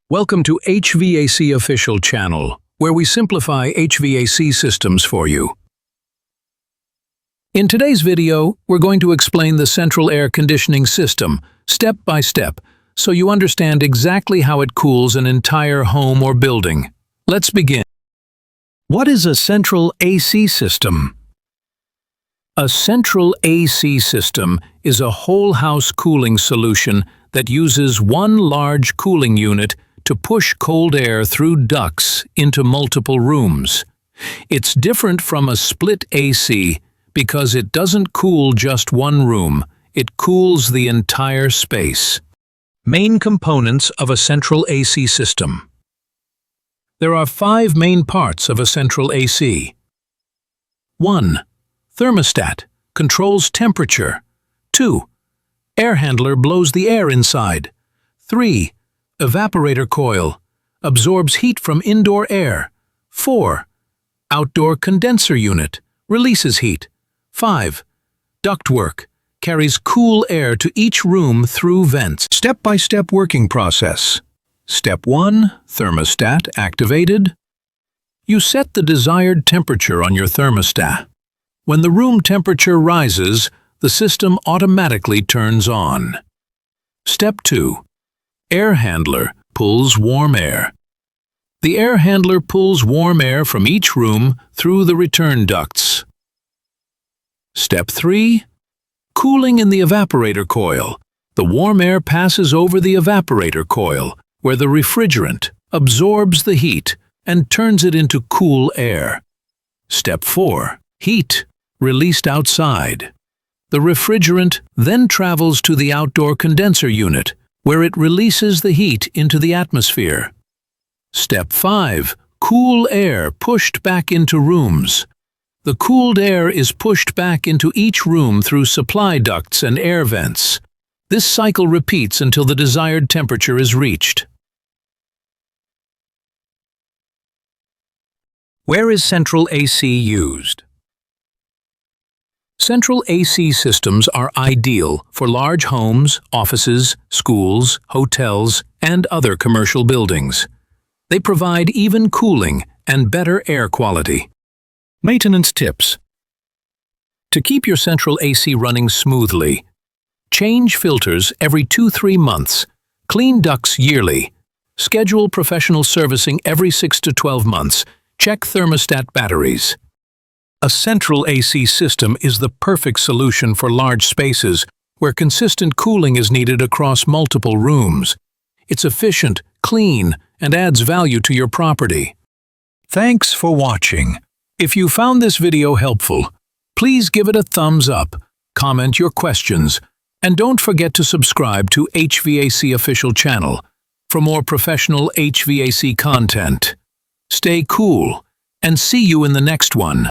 Welcome to HVAC Official Channel, where we simplify HVAC systems for you. In today's video, we're going to explain the central air conditioning system, step by step, so you understand exactly how it cools an entire home or building. Let's begin. What is a central AC system? A central AC system is a whole-house cooling solution that uses one large cooling unit to push cold air through ducts into multiple rooms. It's different from a split AC because it doesn't cool just one room, it cools the entire space. Main components of a central AC system. There are 5 main parts of a central AC. 1. Thermostat, controls temperature. 2. Air handler blows the air inside. 3. Evaporator coil, absorbs heat from indoor air. 4. Outdoor condenser unit, releases heat. 5. Ductwork, carries cool air to each room through vents. Step-by-step working process. Step 1. Thermostat activated. You set the desired temperature on your thermostat. When the room temperature rises, the system automatically turns on. Step 2. Air handler pulls warm air. The air handler pulls warm air from each room through the return ducts. Step 3. Cooling in the evaporator coil. The warm air passes over the evaporator coil, where the refrigerant absorbs the heat and turns it into cool air. Step 4. Heat, released outside. The refrigerant then travels to the outdoor condenser unit, where it releases the heat into the atmosphere. Step 5. Cool air pushed back into rooms. The cooled air is pushed back into each room through supply ducts and air vents. This cycle repeats until the desired temperature is reached. Where is central AC used? Central AC systems are ideal for large homes, offices, schools, hotels, and other commercial buildings. They provide even cooling and better air quality. Maintenance tips. To keep your central AC running smoothly, change filters every 2-3 months, clean ducts yearly, schedule professional servicing every 6 to 12 months, check thermostat batteries. A central AC system is the perfect solution for large spaces where consistent cooling is needed across multiple rooms. It's efficient, clean, and adds value to your property. Thanks for watching. If you found this video helpful, please give it a thumbs up, comment your questions, and don't forget to subscribe to HVAC Official Channel for more professional HVAC content. Stay cool, and see you in the next one.